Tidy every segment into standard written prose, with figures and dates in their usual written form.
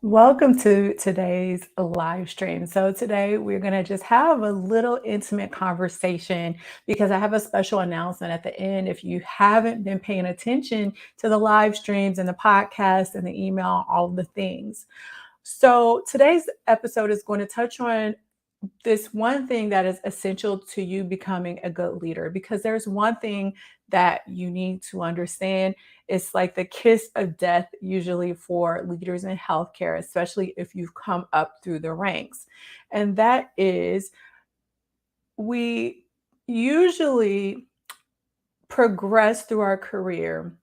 Welcome to today's live stream. So, today we're going to just have a little intimate conversation because I have a special announcement at the end. If you haven't been paying attention to the live streams and the podcast and the email, all of the things. So, today's episode is going to touch on this one thing that is essential to you becoming a good leader, because there's one thing that you need to understand. It's like the kiss of death usually for leaders in healthcare, especially if you've come up through the ranks, and that is we usually progress through our career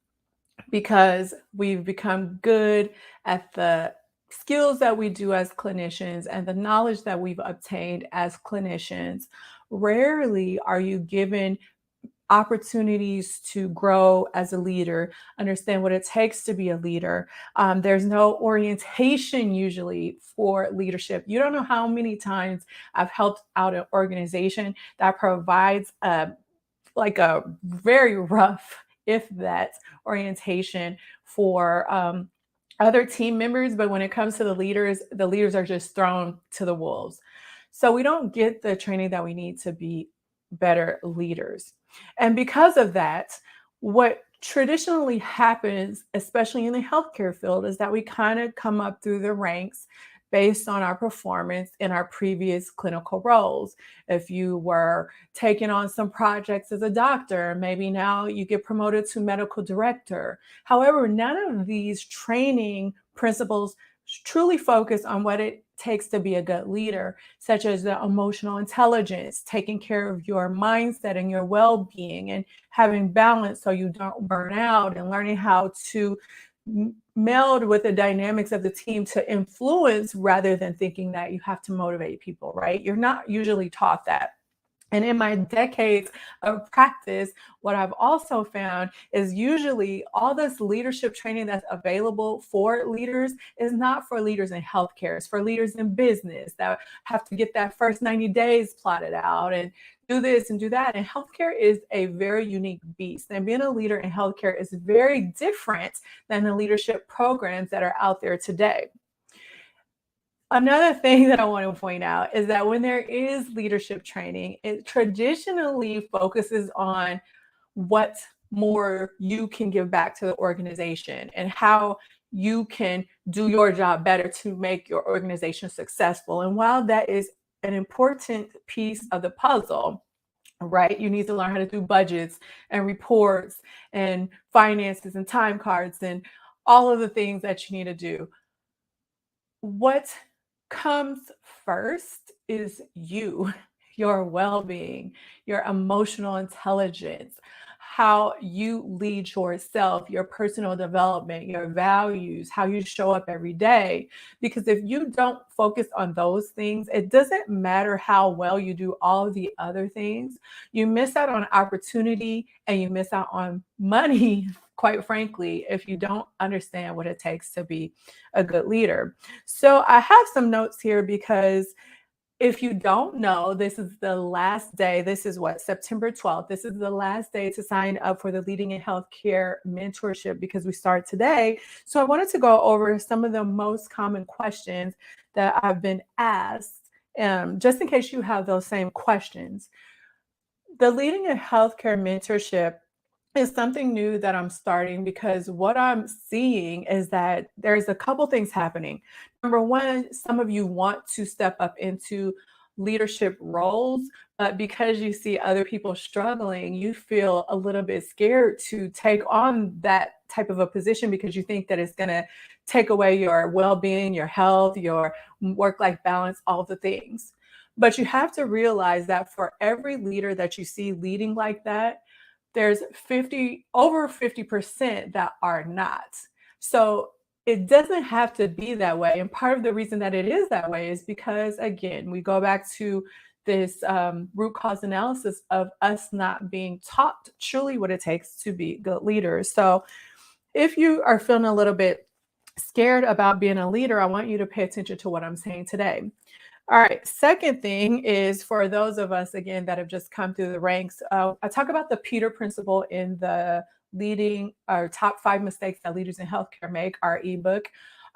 because we've become good at the skills that we do as clinicians and the knowledge that we've obtained as clinicians. Rarely are you given opportunities to grow as a leader, understand what it takes to be a leader. There's no orientation usually for leadership. You don't know how many times I've helped out an organization that provides like a very rough, if that, orientation for other team members. But when it comes to the leaders are just thrown to the wolves. So we don't get the training that we need to be better leaders. And because of that, what traditionally happens, especially in the healthcare field, is that we kind of come up through the ranks based on our performance in our previous clinical roles. If you were taking on some projects as a doctor, maybe now you get promoted to medical director. However, none of these training principles truly focus on what it takes to be a good leader, such as the emotional intelligence, taking care of your mindset and your well-being, and having balance so you don't burn out, and learning how to meld with the dynamics of the team to influence rather than thinking that you have to motivate people, right? You're not usually taught that. And in my decades of practice, what I've also found is usually all this leadership training that's available for leaders is not for leaders in healthcare. It's for leaders in business that have to get that first 90 days plotted out and do this and do that. And healthcare is a very unique beast. And being a leader in healthcare is very different than the leadership programs that are out there today. Another thing that I want to point out is that when there is leadership training, it traditionally focuses on what more you can give back to the organization and how you can do your job better to make your organization successful. And while that is an important piece of the puzzle, right, you need to learn how to do budgets and reports and finances and time cards and all of the things that you need to do. What comes first is you, your well being, your emotional intelligence, how you lead yourself, your personal development, your values, how you show up every day. Because if you don't focus on those things, it doesn't matter how well you do all the other things. You miss out on opportunity and you miss out on money, quite frankly, if you don't understand what it takes to be a good leader. So I have some notes here because if you don't know, this is the last day. This is what, September 12th. This is the last day to sign up for the Leading in Healthcare mentorship because we start today. So I wanted to go over some of the most common questions that I've been asked, just in case you have those same questions. The Leading in Healthcare mentorship is something new that I'm starting because what I'm seeing is that there's a couple things happening. Number one, some of you want to step up into leadership roles, but because you see other people struggling, you feel a little bit scared to take on that type of a position because you think that it's going to take away your well-being, your health, your work-life balance, all the things. But you have to realize that for every leader that you see leading like that, there's over 50% that are not. So it doesn't have to be that way. And part of the reason that it is that way is because, again, we go back to this root cause analysis of us not being taught truly what it takes to be good leaders. So if you are feeling a little bit scared about being a leader, I want you to pay attention to what I'm saying today. All right. Second thing is for those of us, again, that have just come through the ranks, I talk about the Peter Principle in the leading or top 5 mistakes that leaders in healthcare make, our ebook.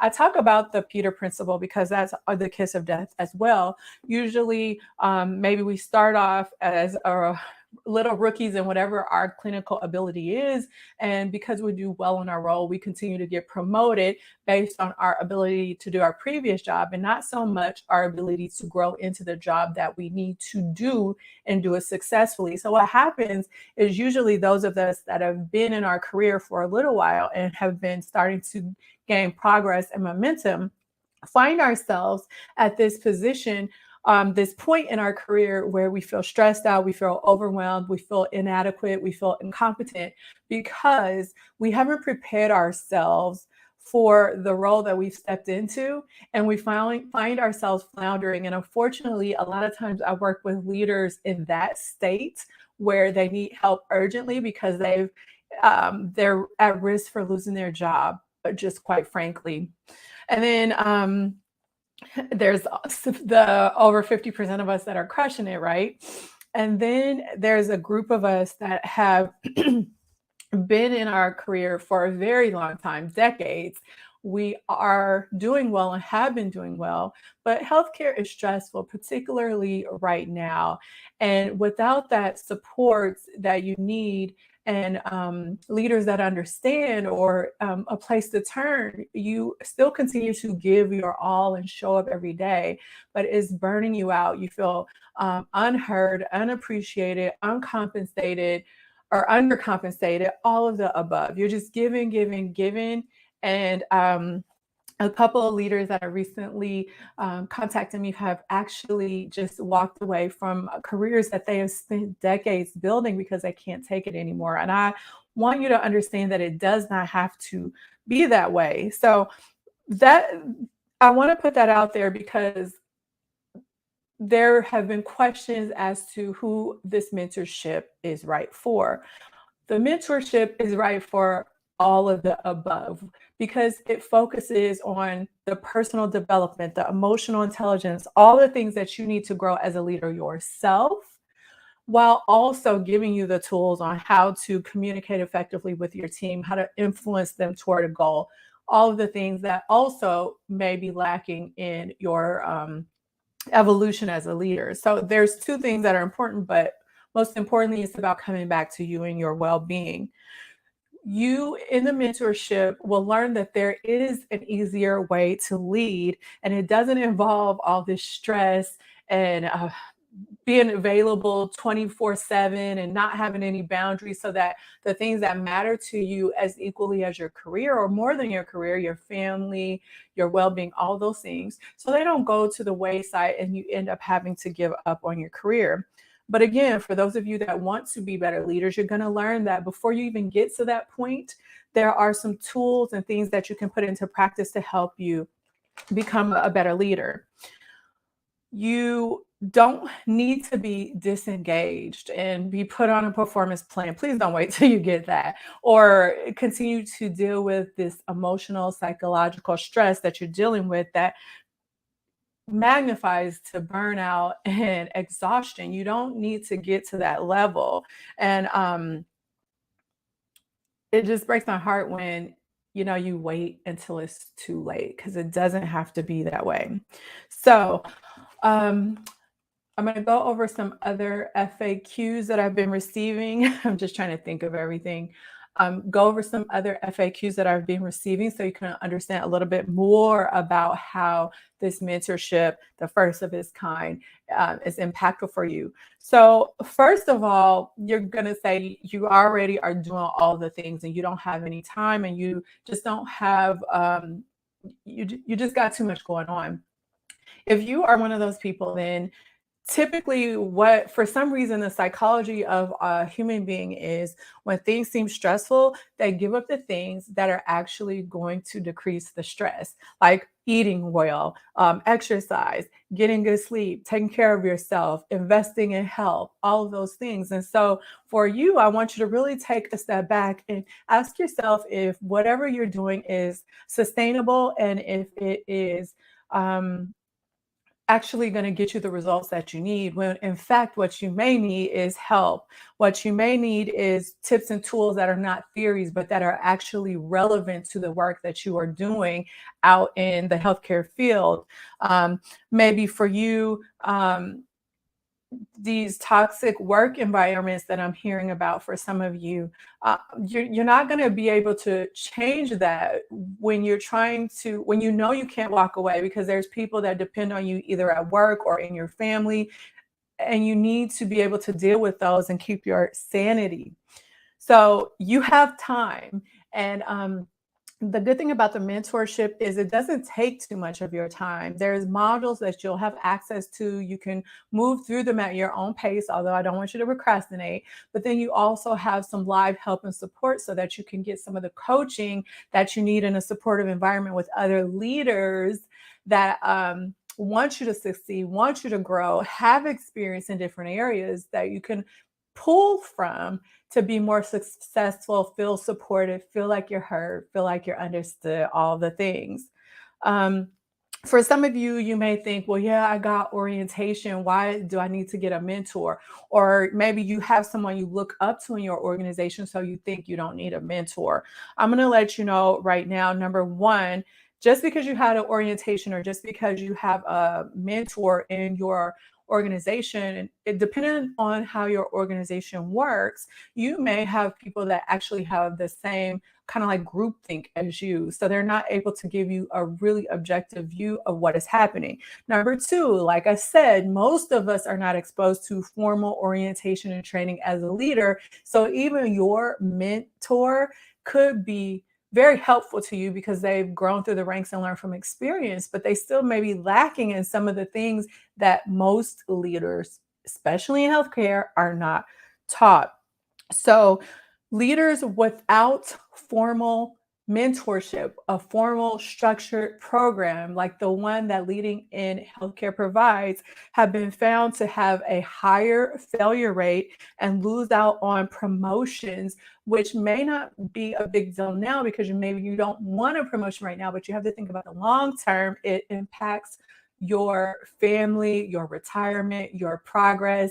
I talk about the Peter principle because that's the kiss of death as well. Usually, maybe we start off as a little rookies in whatever our clinical ability is. And because we do well in our role, we continue to get promoted based on our ability to do our previous job and not so much our ability to grow into the job that we need to do and do it successfully. So, what happens is usually those of us that have been in our career for a little while and have been starting to gain progress and momentum find ourselves at this position, this point in our career where we feel stressed out, we feel overwhelmed, we feel inadequate, we feel incompetent because we haven't prepared ourselves for the role that we've stepped into, and we finally find ourselves floundering. And unfortunately, a lot of times I work with leaders in that state where they need help urgently because they're at risk for losing their job, just quite frankly. And then there's the over 50% of us that are crushing it, right? And then there's a group of us that have been in our career for a very long time, decades. We are doing well and have been doing well, but healthcare is stressful, particularly right now. And without that support that you need and leaders that understand or a place to turn, you still continue to give your all and show up every day, but it's burning you out. You feel unheard, unappreciated, uncompensated, or undercompensated, all of the above. You're just giving, giving, giving. And a couple of leaders that have recently contacted me have actually just walked away from careers that they have spent decades building because they can't take it anymore. And I want you to understand that it does not have to be that way. So that I want to put that out there because there have been questions as to who this mentorship is right for. The mentorship is right for all of the above because it focuses on the personal development, the emotional intelligence, all the things that you need to grow as a leader yourself, while also giving you the tools on how to communicate effectively with your team, how to influence them toward a goal, all of the things that also may be lacking in your evolution as a leader. So there's two things that are important, but most importantly, it's about coming back to you and your well-being. You in the mentorship will learn that there is an easier way to lead, and it doesn't involve all this stress and being available 24/7 and not having any boundaries so that the things that matter to you as equally as your career or more than your career, your family, your well-being, all those things, so they don't go to the wayside and you end up having to give up on your career. But again, for those of you that want to be better leaders, you're going to learn that before you even get to that point, there are some tools and things that you can put into practice to help you become a better leader. You don't need to be disengaged and be put on a performance plan. Please don't wait till you get that or continue to deal with this emotional, psychological stress that you're dealing with that magnifies to burnout and exhaustion. You don't need to get to that level. And it just breaks my heart when you wait until it's too late because it doesn't have to be that way. So um I'm going to go over some other FAQs that I've been receiving. I'm just trying to think of everything. Go over some other FAQs that I've been receiving so you can understand a little bit more about how this mentorship, the first of its kind, is impactful for you. So, first of all, you're going to say you already are doing all the things and you don't have any time and you just don't have, you just got too much going on. If you are one of those people, then typically what for some reason the psychology of a human being is when things seem stressful, they give up the things that are actually going to decrease the stress, like eating well, exercise, getting good sleep, taking care of yourself, investing in health, all of those things. And so for you, I want you to really take a step back and ask yourself if whatever you're doing is sustainable and if it is um, actually going to get you the results that you need, when in fact what you may need is help. What you may need is tips and tools that are not theories but that are actually relevant to the work that you are doing out in the healthcare field. Maybe for you, these toxic work environments that I'm hearing about for some of you, you're not going to be able to change that when you're trying to, when you know you can't walk away, because there's people that depend on you either at work or in your family, and you need to be able to deal with those and keep your sanity. So you have time. And the good thing about the mentorship is it doesn't take too much of your time. There's modules that you'll have access to. You can move through them at your own pace, although I don't want you to procrastinate. But then you also have some live help and support so that you can get some of the coaching that you need in a supportive environment with other leaders that want you to succeed, want you to grow, have experience in different areas that you can pull from to be more successful, feel supported, feel like you're heard, feel like you're understood, all the things. Um, for some of you, you may think, well, yeah, I got orientation. Why do I need to get a mentor? Or maybe you have someone you look up to in your organization, so you think you don't need a mentor. I'm going to let you know right now, number one, just because you had an orientation or just because you have a mentor in your organization, it depending on how your organization works, you may have people that actually have the same kind of like groupthink as you. So they're not able to give you a really objective view of what is happening. Number two, like I said, most of us are not exposed to formal orientation and training as a leader. So even your mentor could be very helpful to you because they've grown through the ranks and learned from experience, but they still may be lacking in some of the things that most leaders, especially in healthcare, are not taught. So, leaders without formal mentorship, a formal structured program like the one that Leading in Healthcare provides, have been found to have a higher failure rate and lose out on promotions, which may not be a big deal now because maybe you don't want a promotion right now, but you have to think about the long term. It impacts your family, your retirement, your progress,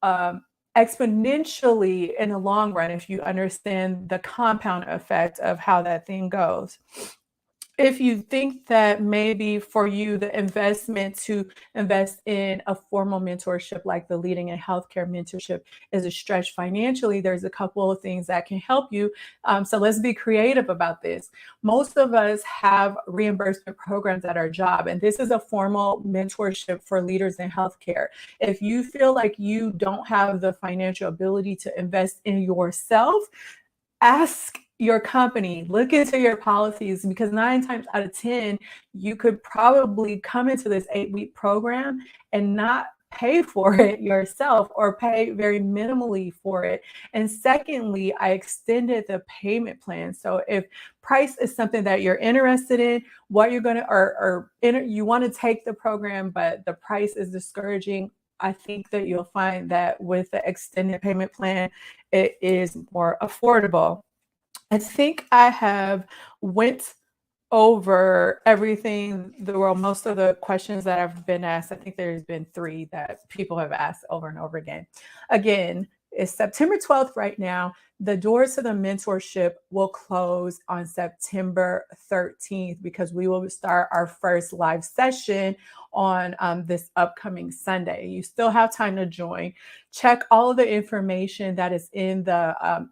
um, exponentially in the long run if you understand the compound effect of how that thing goes. If you think that maybe for you, the investment to invest in a formal mentorship like the Leading in Healthcare mentorship is a stretch financially, there's a couple of things that can help you. So let's be creative about this. Most of us have reimbursement programs at our job, and this is a formal mentorship for leaders in healthcare. If you feel like you don't have the financial ability to invest in yourself, ask your company, look into your policies, because 9 times out of 10, you could probably come into this 8-week program and not pay for it yourself or pay very minimally for it. And secondly, I extended the payment plan. So if price is something that you're interested in, what you're going to, you want to take the program, but the price is discouraging, I think that you'll find that with the extended payment plan, it is more affordable. I think I have went over everything, most of the questions that have been asked. I think there's been 3 that people have asked over and over again. Again, it's September 12th right now. The doors to the mentorship will close on September 13th because we will start our first live session on this upcoming Sunday. You still have time to join. Check all of the information that is in the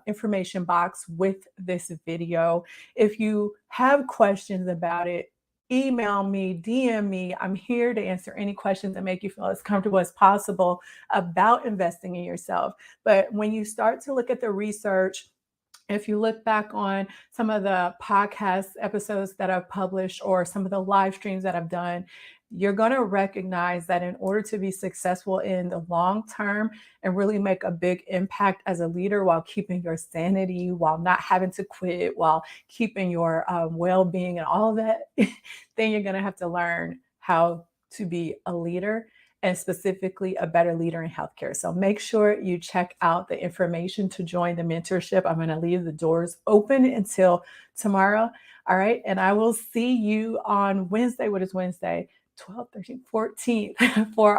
information box with this video. If you have questions about it, email me, DM me. I'm here to answer any questions that make you feel as comfortable as possible about investing in yourself. But when you start to look at the research, if you look back on some of the podcast episodes that I've published or some of the live streams that I've done, you're going to recognize that in order to be successful in the long term and really make a big impact as a leader while keeping your sanity, while not having to quit, while keeping your well-being and all of that, then you're going to have to learn how to be a leader, and specifically a better leader in healthcare. So make sure you check out the information to join the mentorship. I'm going to leave the doors open until tomorrow. All right. And I will see you on Wednesday. What is Wednesday? 12th, 13th, 14th for